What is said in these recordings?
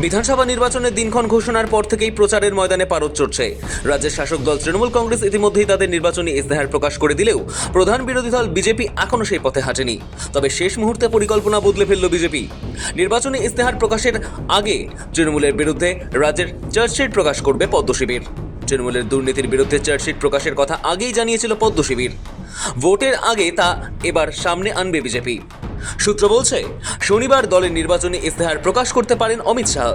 বিধানসভা নির্বাচনের দিনক্ষণ ঘোষণার পর থেকেই প্রচারের ময়দানে পারদ চড়ছে। রাজ্যের শাসক দল তৃণমূল কংগ্রেস ইতিমধ্যেই তাদের নির্বাচনী ইস্তেহার প্রকাশ করে দিলেও প্রধান বিরোধী দল বিজেপি এখনও সেই পথে হাঁটেনি। তবে শেষ মুহূর্তে পরিকল্পনা বদলে ফেলল বিজেপি। নির্বাচনী ইস্তেহার প্রকাশের আগে তৃণমূলের বিরুদ্ধে রাজ্যের চার্জশিট প্রকাশ করবে পদ্ম শিবির। তৃণমূলের দুর্নীতির বিরুদ্ধে চার্জশিট প্রকাশের কথা আগেই জানিয়েছিল পদ্ম শিবির। ভোটের আগে তা এবার সামনে আনবে বিজেপি। সূত্র বলছে, শনিবার দলের নির্বাচনী ইস্তেহার প্রকাশ করতে পারেন অমিত শাহ।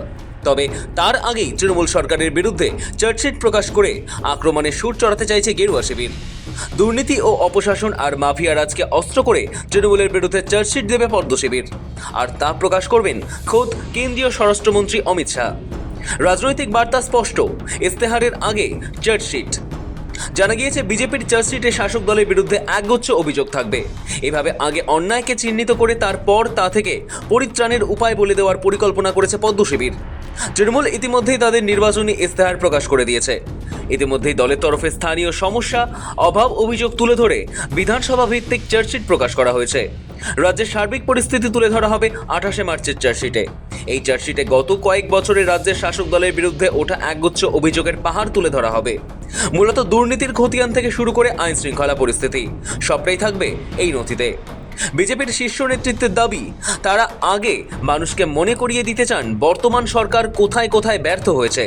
তবে তার আগেই তৃণমূল সরকারের বিরুদ্ধে চার্জশিট প্রকাশ করে আক্রমণে সুর চড়াতে চাইছে গেরুয়া শিবির। দুর্নীতি ও অপশাসন আর মাফিয়া রাজকে অস্ত্র করে তৃণমূলের বিরুদ্ধে চার্জশিট দেবে পদ্ম শিবির। আর তা প্রকাশ করবেন খোদ কেন্দ্রীয় স্বরাষ্ট্রমন্ত্রী অমিত শাহ। রাজনৈতিক বার্তা স্পষ্ট, ইস্তেহারের আগে চার্জশিট। জানা গিয়েছে, বিজেপির চার্জশিটে শাসক দলের বিরুদ্ধে একগুচ্ছ অভিযোগ থাকবে। এভাবে আগে অন্যায়কে চিহ্নিত করে তারপর তা থেকে পরিত্রাণের উপায় বলে দেওয়ার পরিকল্পনা করেছে পদ্ম শিবির। তৃণমূল ইতিমধ্যেই তাদের নির্বাচনী ইস্তেহার প্রকাশ করে দিয়েছে। ইতিমধ্যেই দলের তরফে স্থানীয় সমস্যা, অভাব, অভিযোগ তুলে ধরে বিধানসভা ভিত্তিক চার্জশিট প্রকাশ করা হয়েছে। রাজ্যের সার্বিক পরিস্থিতি তুলে ধরা হবে 28শে মার্চের চার্জশিটে। এই চার্জশিটে গত কয়েক বছরে রাজ্যের শাসক দলের বিরুদ্ধে ওঠা একগুচ্ছ অভিযোগের পাহাড় তুলে ধরা হবে। মূলত দুর্নীতির খতিয়ান থেকে শুরু করে আইন শৃঙ্খলা পরিস্থিতি সবটাই থাকবে এই নথিতে। বিজেপির শীর্ষ নেতৃত্বের দাবি, তারা আগে মানুষকে মনে করিয়ে দিতে চান বর্তমান সরকার কোথায় কোথায় ব্যর্থ হয়েছে।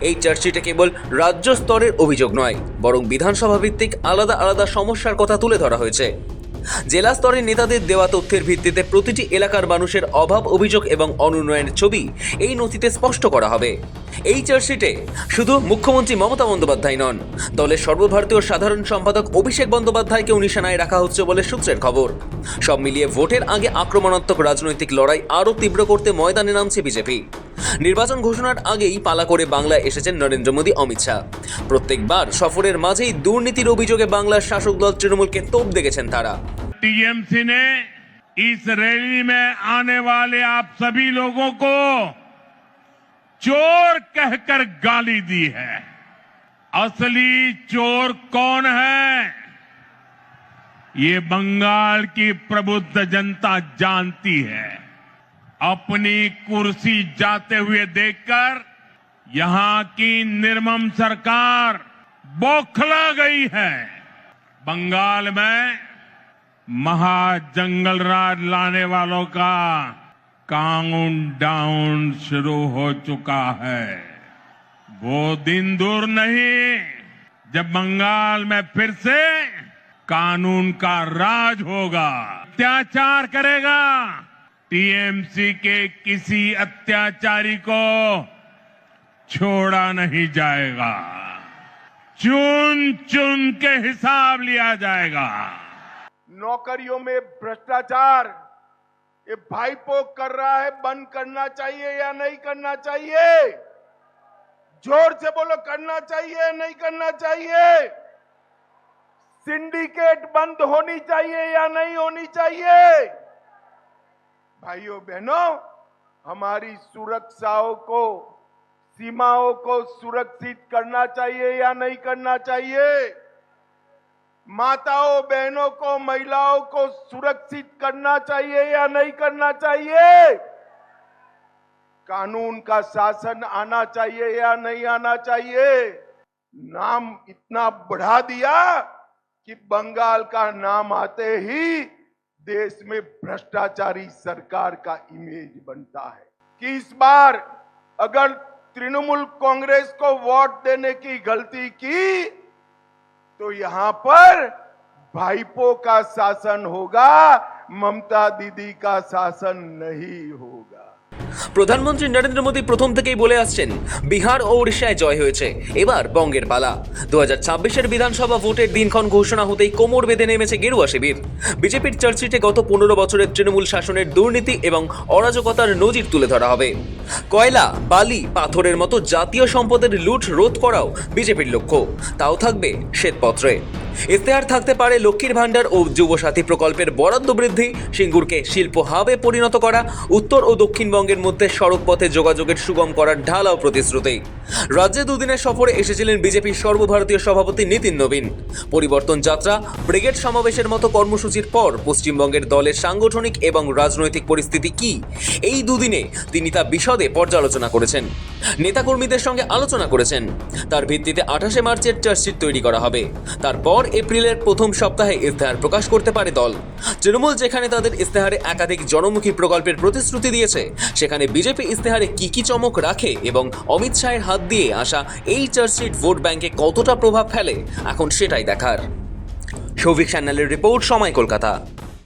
এই চার্জশিটে কেবল রাজ্য স্তরের অভিযোগ নয়, বরং বিধানসভা ভিত্তিক আলাদা আলাদা সমস্যার কথা তুলে ধরা হয়েছে। জেলা স্তরের নেতাদের দেওয়া তথ্যের ভিত্তিতে প্রতিটি এলাকার মানুষের অভাব, অভিযোগ এবং অনুন্নয়নের ছবি এই নথিতে স্পষ্ট করা হবে। এই চার্জশিটে শুধু মুখ্যমন্ত্রী মমতা বন্দ্যোপাধ্যায় নন, দলের সর্বভারতীয় সাধারণ সম্পাদক অভিষেক বন্দ্যোপাধ্যায়কেও নিশানায় রাখা হচ্ছে বলে সূত্রের খবর। সব মিলিয়ে ভোটের আগে আক্রমণাত্মক রাজনৈতিক লড়াই আরও তীব্র করতে ময়দানে নামছে বিজেপি। নির্বাচন ঘোষণার আগেই পালা করে বাংলায় এসেছেন নরেন্দ্র মোদী, অমিত শাহ। প্রত্যেকবার সফরের মাঝেই দুর্নীতির অভিযোগে বাংলার শাসক দল তৃণমূলকে তোপ দেখেছেন তারা। टीएमसी ने इस रैली में आने वाले आप सभी लोगों को चोर कहकर गाली दी है। असली चोर कौन है, ये बंगाल की प्रबुद्ध जनता जानती है। अपनी कुर्सी जाते हुए देखकर यहां की निर्मम सरकार बौखला गई है। बंगाल में महाजंगल राज लाने वालों का काउंटडाउन शुरू हो चुका है। वो दिन दूर नहीं जब बंगाल में फिर से कानून का राज होगा, अत्याचार करेगा। टीएमसी के किसी अत्याचारी को छोड़ा नहीं जाएगा, चुन चुन के हिसाब लिया जाएगा। नौकरियों में भ्रष्टाचार ये भाईपो कर रहा है, बंद करना चाहिए या नहीं करना चाहिए? जोर से बोलो, करना चाहिए या नहीं करना चाहिए? सिंडिकेट बंद होनी चाहिए या नहीं होनी चाहिए? भाइयों बहनों, हमारी सुरक्षाओं को, सीमाओं को सुरक्षित करना चाहिए या नहीं करना चाहिए? माताओं बहनों को, महिलाओं को सुरक्षित करना चाहिए या नहीं करना चाहिए? कानून का शासन आना चाहिए या नहीं आना चाहिए? नाम इतना बढ़ा दिया कि बंगाल का नाम आते ही देश में भ्रष्टाचारी सरकार का इमेज बनता है। कि इस बार अगर तृणमूल कांग्रेस को वोट देने की गलती की तो यहां पर भाईपो का शासन होगा, ममता दीदी का शासन नहीं होगा। প্রধানমন্ত্রী নরেন্দ্র মোদী প্রথম থেকেই বলে আসছেন, বিহার ও ওড়িশায় জয় হয়েছে, এবার বঙ্গের পালা। 2026-এর বিধানসভা ভোটের দিনক্ষণ ঘোষণা হতেই কোমর বেঁধে নেমেছে গেরুয়া শিবির। বিজেপির চার্জশিটে গত 15 বছরের তৃণমূল শাসনের দুর্নীতি এবং অরাজকতার নজির তুলে ধরা হবে। কয়লা, বালি, পাথরের মতো জাতীয় সম্পদের লুট রোধ করাও বিজেপির লক্ষ্য, তাও থাকবে শ্বেতপত্রে। ইস্তেহার থাকতে পারে লক্ষ্মীর ভাণ্ডার ও যুবসাথী প্রকল্পের বরাদ্দ বৃদ্ধি, সিঙ্গুরকে শিল্প হাবে পরিণত করা, উত্তর ও দক্ষিণবঙ্গের মধ্যে সড়ক পথে যোগাযোগের সুগম করার ঢালাও প্রতিশ্রুতি। রাজ্যে দুদিনের সফরে এসেছিলেন বিজেপির সর্বভারতীয় সভাপতি নীতিন নবীন। পরিবর্তন যাত্রা, ব্রিগেড সমাবেশের মতো কর্মসূচির পর পশ্চিমবঙ্গের দলের সাংগঠনিক এবং রাজনৈতিক পরিস্থিতি কি, এই দুদিনে তিনি তা বিশদে পর্যালোচনা করেছেন। নেতাকর্মীদের সঙ্গে আলোচনা করেছেন। তার ভিত্তিতে 28 মার্চের চার্জশিট তৈরি করা হবে। তারপর এপ্রিলের প্রথম সপ্তাহে ইস্তেহার প্রকাশ করতে পারে দল। তৃণমূল যেখানে তাদের ইস্তেহারে একাধিক জনমুখী প্রকল্পের প্রতিশ্রুতি দিয়েছে, সেখানে বিজেপি ইস্তেহারে কি চমক রাখে এবং অমিত শাহের হাত দিয়ে আসা এই চার্জশিট ভোট ব্যাংকে কতটা প্রভাব ফেলে, এখন সেটাই দেখার। সৌভিক সান্যালের রিপোর্ট, সময় কলকাতা।